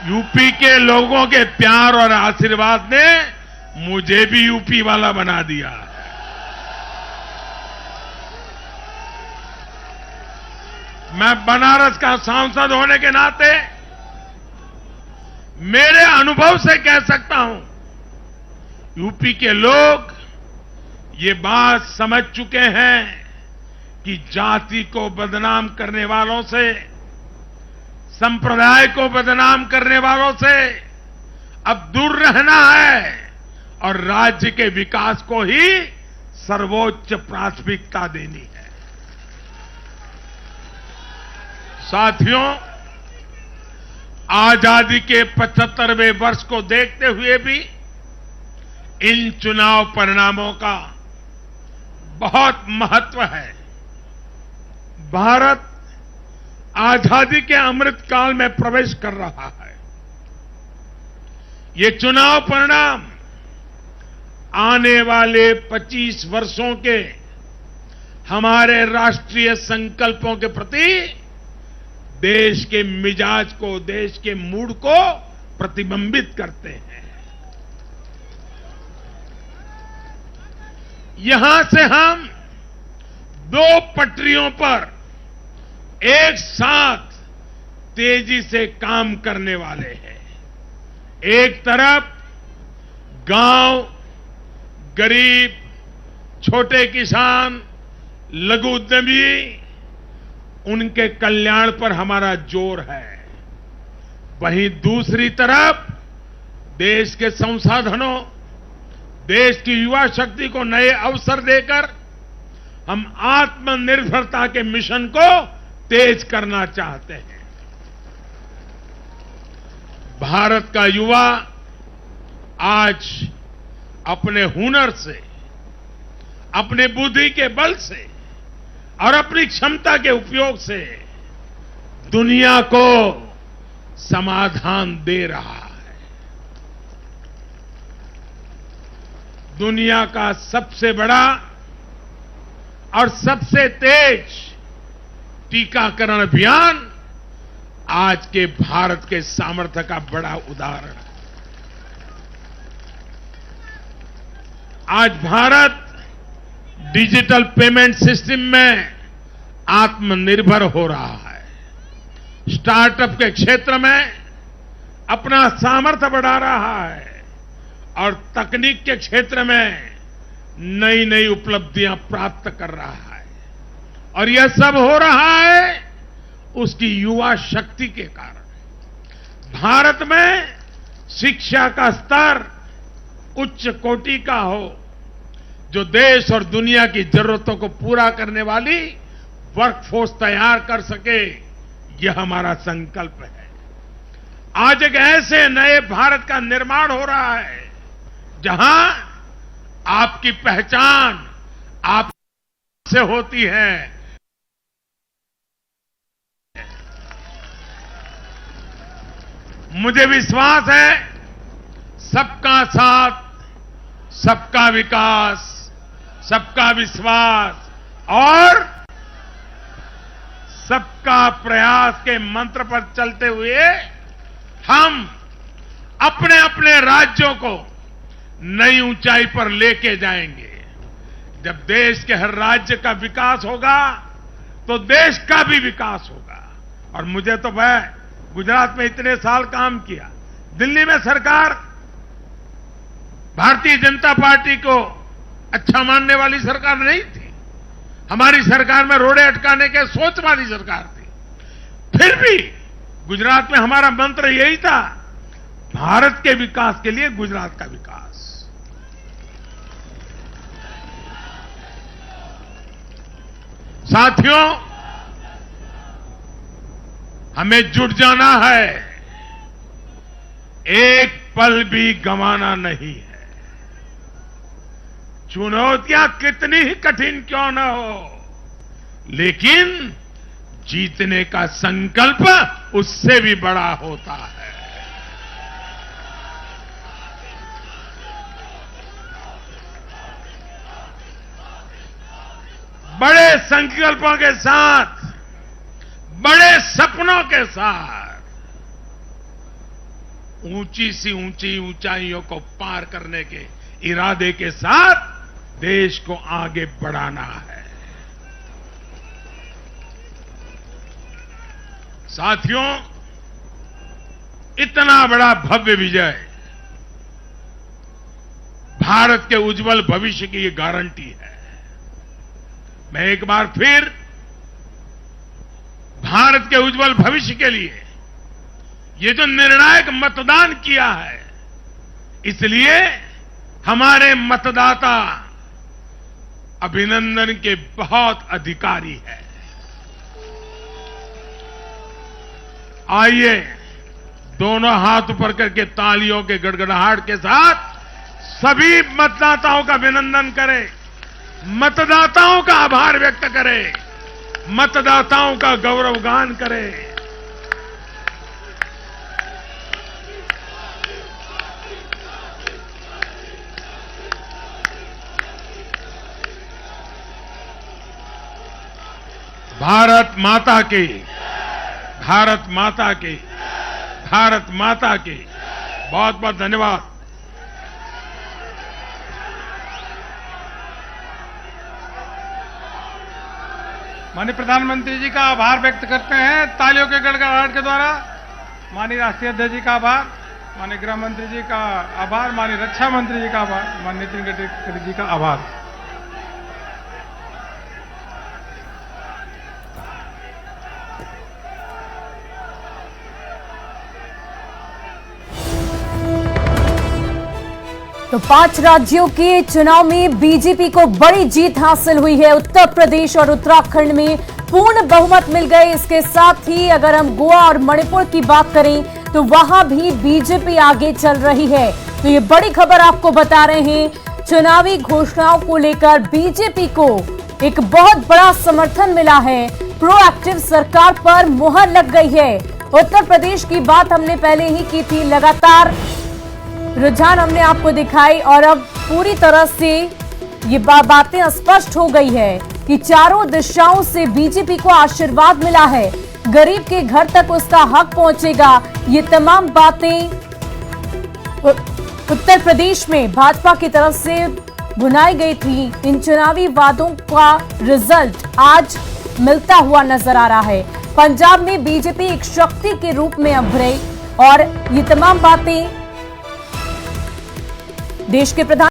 UP के लोगों के प्यार और आशीर्वाद ने मुझे भी यूपी वाला बना दिया है। मैं बनारस का सांसद होने के नाते मेरे अनुभव से कह सकता हूं, यूपी के लोग ये बात समझ चुके हैं कि जाति को बदनाम करने वालों से, संप्रदाय को बदनाम करने वालों से अब दूर रहना है और राज्य के विकास को ही सर्वोच्च प्राथमिकता देनी है। साथियों, आजादी के 75वें वर्ष को देखते हुए भी इन चुनाव परिणामों का बहुत महत्व है। भारत आजादी के अमृत काल में प्रवेश कर रहा है। ये चुनाव परिणाम आने वाले 25 वर्षों के हमारे राष्ट्रीय संकल्पों के प्रति देश के मिजाज को, देश के मूड को प्रतिबिंबित करते हैं। यहां से हम दो पटरियों पर एक साथ तेजी से काम करने वाले हैं। एक तरफ गांव, गरीब, छोटे किसान, लघु उद्यमी, उनके कल्याण पर हमारा जोर है। वहीं दूसरी तरफ देश के संसाधनों, देश की युवा शक्ति को नए अवसर देकर हम आत्मनिर्भरता के मिशन को तेज करना चाहते हैं। भारत का युवा आज अपने हुनर से, अपने बुद्धि के बल से और अपनी क्षमता के उपयोग से दुनिया को समाधान दे रहा है। दुनिया का सबसे बड़ा और सबसे तेज टीकाकरण अभियान आज के भारत के सामर्थ्य का बड़ा उदाहरण है। आज भारत डिजिटल पेमेंट सिस्टम में आत्मनिर्भर हो रहा है। स्टार्टअप के क्षेत्र में अपना सामर्थ्य बढ़ा रहा है और तकनीक के क्षेत्र में नई नई उपलब्धियां प्राप्त कर रहा है। और यह सब हो रहा है उसकी युवा शक्ति के कारण। भारत में शिक्षा का स्तर उच्च कोटि का हो, जो देश और दुनिया की जरूरतों को पूरा करने वाली वर्कफोर्स तैयार कर सके, यह हमारा संकल्प है। आज एक ऐसे नए भारत का निर्माण हो रहा है जहां आपकी पहचान आप से होती है। मुझे विश्वास है सबका साथ, सबका विकास, सबका विश्वास और सबका प्रयास के मंत्र पर चलते हुए हम अपने अपने राज्यों को नई ऊंचाई पर लेके जाएंगे। जब देश के हर राज्य का विकास होगा तो देश का भी विकास होगा। और मुझे तो वह गुजरात में इतने साल काम किया, दिल्ली में सरकार भारतीय जनता पार्टी को अच्छा मानने वाली सरकार नहीं थी। हमारी सरकार में रोड़े अटकाने के सोच वाली सरकार थी। फिर भी गुजरात में हमारा मंत्र यही था, भारत के विकास के लिए गुजरात का विकास। साथियों, हमें जुट जाना है, एक पल भी गंवाना नहीं है। चुनौतियां कितनी ही कठिन क्यों न हो, लेकिन जीतने का संकल्प उससे भी बड़ा होता है। बड़े संकल्पों के साथ, बड़े सपनों के साथ ऊंची सी ऊंची ऊंचाइयों को पार करने के इरादे के साथ देश को आगे बढ़ाना है। साथियों, इतना बड़ा भव्य विजय भारत के उज्जवल भविष्य की ये गारंटी है। मैं एक बार फिर भारत के उज्जवल भविष्य के लिए ये जो निर्णायक मतदान किया है, इसलिए हमारे मतदाता अभिनंदन के बहुत अधिकारी है। आइए दोनों हाथ ऊपर करके तालियों के गड़गड़ाहट के साथ सभी मतदाताओं का अभिनंदन करें, मतदाताओं का आभार व्यक्त करें, मतदाताओं का गौरवगान करें। भारत माता की, भारत माता की, भारत माता की। बहुत बहुत धन्यवाद। माननीय प्रधानमंत्री जी का आभार व्यक्त करते हैं तालियों के गड़गड़ाहट के द्वारा। माननीय राष्ट्रीय अध्यक्ष जी का आभार, माननीय गृह मंत्री जी का आभार, माननीय रक्षा मंत्री जी का आभार, माननीय नितिन गडकरी जी का आभार। तो 5 राज्यों के चुनाव में बीजेपी को बड़ी जीत हासिल हुई है। उत्तर प्रदेश और उत्तराखंड में पूर्ण बहुमत मिल गए। इसके साथ ही अगर हम गोवा और मणिपुर की बात करें तो वहां भी बीजेपी आगे चल रही है। तो ये बड़ी खबर आपको बता रहे हैं। चुनावी घोषणाओं को लेकर बीजेपी को एक बहुत बड़ा समर्थन मिला है। प्रोएक्टिव सरकार पर मुहर लग गई है। उत्तर प्रदेश की बात हमने पहले ही की थी, लगातार रुझान हमने आपको दिखाई और अब पूरी तरह से ये बातें स्पष्ट हो गई है कि चारों दिशाओं से बीजेपी को आशीर्वाद मिला है। गरीब के घर तक उसका हक पहुंचेगा। ये तमाम बातें उत्तर प्रदेश में भाजपा की तरफ से बुनाई गई थी। इन चुनावी वादों का रिजल्ट आज मिलता हुआ नजर आ रहा है। पंजाब में बीजेपी एक शक्ति के रूप में उभरे और ये तमाम बातें देश के प्रधान